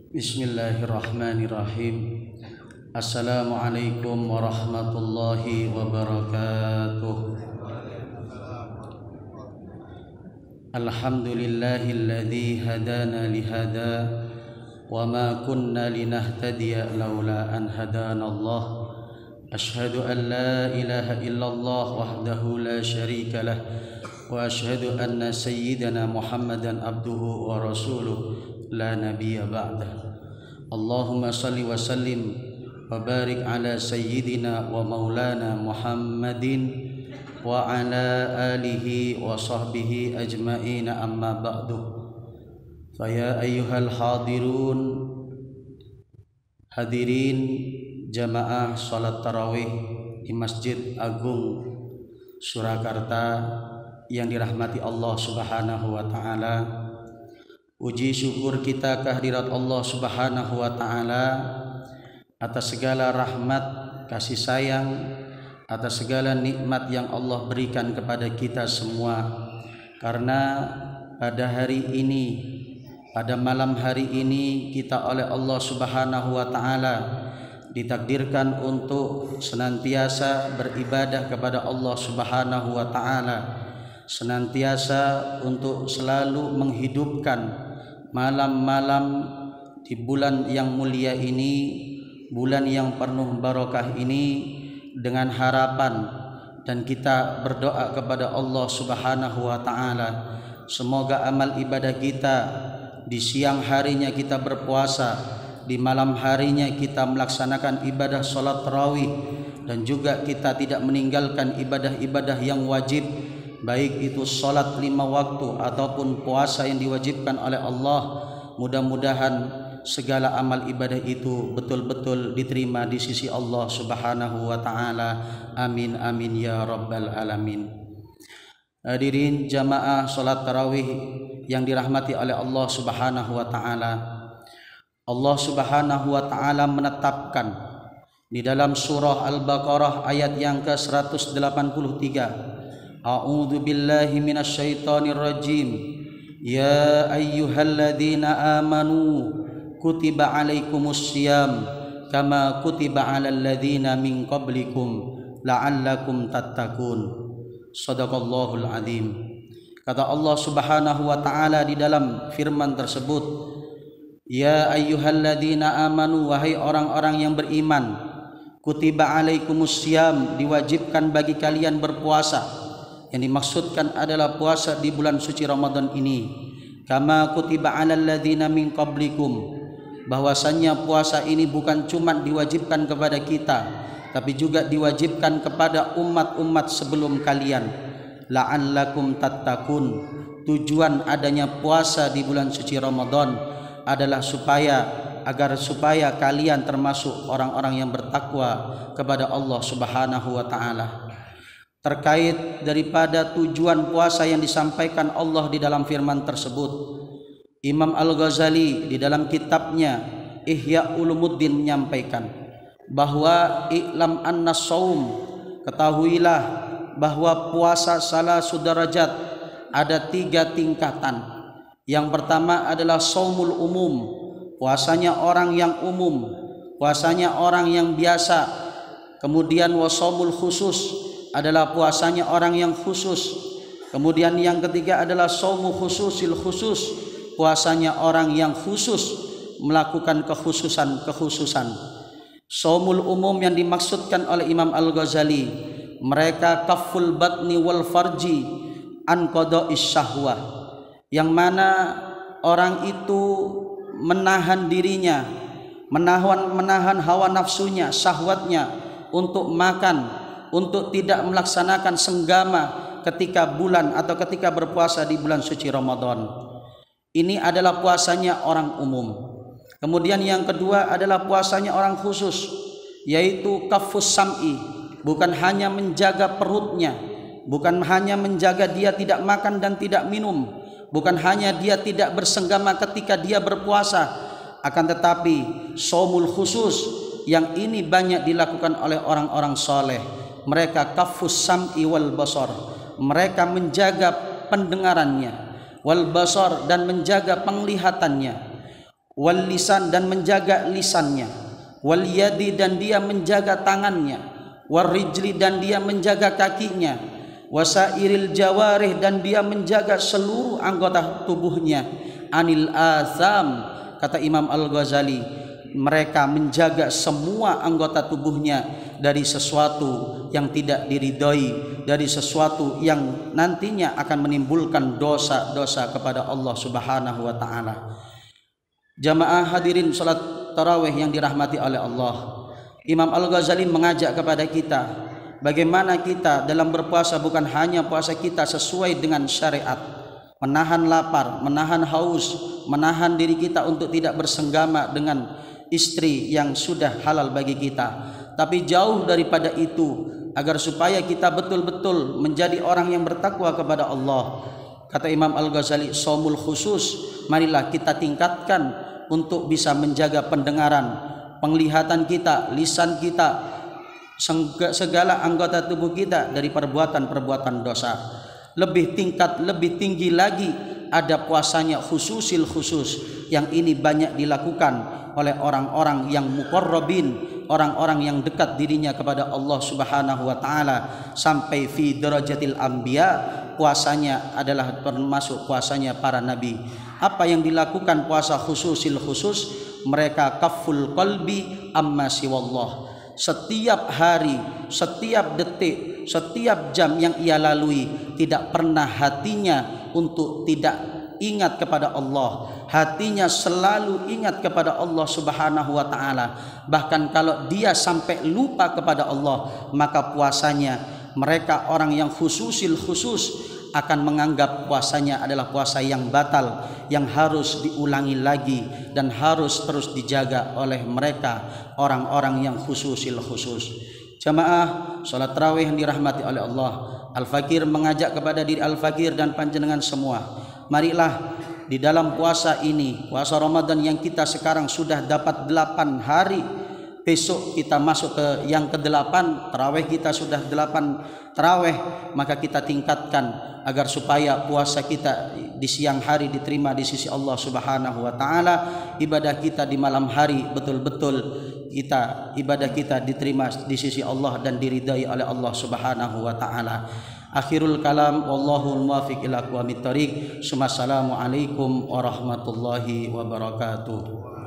Bismillahirrahmanirrahim. Assalamualaikum warahmatullahi wabarakatuh. Alhamdulillahilladzi hadana lihada wa ma kunna linahtadiya laula an hadanallah. Ashhadu an la ilaha illallah wahdahu la syarika lah wa ashhadu anna sayyidana Muhammadan abduhu wa rasuluh la nabiyya ba'dah. Allahumma salli wa sallim wa barik ala sayyidina wa maulana Muhammadin wa ala alihi wa sahbihi ajma'ina amma ba'du. Faya ayyuhal hadirun, hadirin jamaah salat tarawih di Masjid Agung Surakarta yang dirahmati Allah Subhanahu wa taala. Puji syukur kita kehadirat Allah Subhanahu wa taala atas segala rahmat, kasih sayang, atas segala nikmat yang Allah berikan kepada kita semua. Karena pada hari ini, pada malam hari ini, kita oleh Allah Subhanahu wa taala ditakdirkan untuk senantiasa beribadah kepada Allah Subhanahu wa taala, senantiasa untuk selalu menghidupkan malam-malam di bulan yang mulia ini, bulan yang penuh barokah ini, dengan harapan dan kita berdoa kepada Allah Subhanahu wa taala, semoga amal ibadah kita di siang harinya kita berpuasa, di malam harinya kita melaksanakan ibadah salat tarawih, dan juga kita tidak meninggalkan ibadah-ibadah yang wajib, baik itu salat 5 waktu ataupun puasa yang diwajibkan oleh Allah. Mudah-mudahan segala amal ibadah itu betul-betul diterima di sisi Allah Subhanahu wa taala. Amin amin ya rabbal alamin. Hadirin jamaah salat tarawih yang dirahmati oleh Allah Subhanahu wa taala. Allah Subhanahu wa taala menetapkan di dalam surah Al-Baqarah ayat yang ke-183, A'udzu billahi minasyaitonir rajim. Ya ayyuhalladzina amanu kutiba alaikumus syiyam kama kutiba alal ladzina min qablikum la'allakum tattaqun. Shadaqallahul azim. Kata Allah Subhanahu wa taala di dalam firman tersebut, ya ayyuhalladzina amanu, wahai orang-orang yang beriman, kutiba alaikumus syiyam, diwajibkan bagi kalian berpuasa. Yang dimaksudkan adalah puasa di bulan suci Ramadan ini. Kama kutiba alal ladzina min qablikum, bahwasanya puasa ini bukan cuma diwajibkan kepada kita, tapi juga diwajibkan kepada umat-umat sebelum kalian. La'allakum tattaqun. Tujuan adanya puasa di bulan suci Ramadan adalah agar supaya kalian termasuk orang-orang yang bertakwa kepada Allah Subhanahu wa taala. Terkait daripada tujuan puasa yang disampaikan Allah di dalam firman tersebut, Imam Al-Ghazali di dalam kitabnya Ihya Ulumuddin menyampaikan bahwa i'lam anna shaum, ketahuilah bahwa puasa salah sudarajat, ada 3 tingkatan. Yang pertama adalah shaumul umum, puasanya orang yang umum, puasanya orang yang biasa. Kemudian washaumul khusus, adalah puasanya orang yang khusus. Kemudian yang ketiga adalah shaumu khususil khusus, puasanya orang yang khusus melakukan kekhususan. Shaumul umum yang dimaksudkan oleh Imam Al-Ghazali, mereka kaful batni wal farji an qada'is syahwah, yang mana orang itu menahan dirinya, menahan hawa nafsunya, syahwatnya untuk makan, untuk tidak melaksanakan senggama ketika bulan atau ketika berpuasa di bulan suci Ramadan. Ini adalah puasanya orang umum. Kemudian yang kedua adalah puasanya orang khusus, yaitu kafus sam'i, bukan hanya menjaga perutnya, bukan hanya menjaga dia tidak makan dan tidak minum, bukan hanya dia tidak bersenggama ketika dia berpuasa, akan tetapi shaumul khusus yang ini banyak dilakukan oleh orang-orang soleh. Mereka kafus sam'i wal basar, mereka menjaga pendengarannya, wal basar, dan menjaga penglihatannya. wal lisan dan menjaga lisannya, wal yadi dan dia menjaga tangannya, wal rijli dan dia menjaga kakinya, wasairil jawarih dan dia menjaga seluruh anggota tubuhnya, anil azam, kata Imam Al-Ghazali, mereka menjaga semua anggota tubuhnya dari sesuatu yang tidak diridhoi, dari sesuatu yang nantinya akan menimbulkan dosa-dosa kepada Allah Subhanahu wa taala. Jamaah hadirin salat tarawih yang dirahmati oleh Allah, Imam Al-Ghazali mengajak kepada kita bagaimana kita dalam berpuasa bukan hanya puasa kita sesuai dengan syariat, menahan lapar, menahan haus, menahan diri kita untuk tidak bersenggama dengan istri yang sudah halal bagi kita, tapi jauh daripada itu, agar supaya kita betul-betul menjadi orang yang bertakwa kepada Allah. Kata Imam Al-Ghazali, shaumul khusus, marilah kita tingkatkan untuk bisa menjaga pendengaran, penglihatan kita, lisan kita, segala anggota tubuh kita dari perbuatan-perbuatan dosa. Lebih tinggi lagi ada puasanya khususil khusus, yang ini banyak dilakukan oleh orang-orang yang muqarrabin, orang-orang yang dekat dirinya kepada Allah Subhanahu wa taala, sampai fi darajatil anbiya, puasanya adalah termasuk puasanya para nabi. Apa yang dilakukan puasa khususil khusus? Mereka kaful qalbi amma siwallah. Setiap hari, setiap detik, setiap jam yang ia lalui, tidak pernah hatinya untuk tidak ingat kepada Allah. Hatinya selalu ingat kepada Allah Subhanahu wa taala. Bahkan kalau dia sampai lupa kepada Allah, maka puasanya, mereka orang yang khususil khusus akan menganggap puasanya adalah puasa yang batal, yang harus diulangi lagi dan harus terus dijaga oleh mereka orang-orang yang khususil khusus. Jamaah salat tarawih yang dirahmati oleh Allah, Al-Fakir mengajak kepada diri Al-Fakir dan panjenengan semua, marilah di dalam puasa ini, puasa Ramadan yang kita sekarang sudah dapat 8 hari, besok kita masuk ke yang ke-8, tarawih kita sudah 8 tarawih, maka kita tingkatkan agar supaya puasa kita di siang hari diterima di sisi Allah Subhanahu wa taala, ibadah kita di malam hari betul-betul ibadah kita diterima di sisi Allah dan diridai oleh Allah Subhanahu wa taala. Akhirul kalam, wallahul muwaffiq ila aqwamit thoriq. Assalamualaikum warahmatullahi wabarakatuh.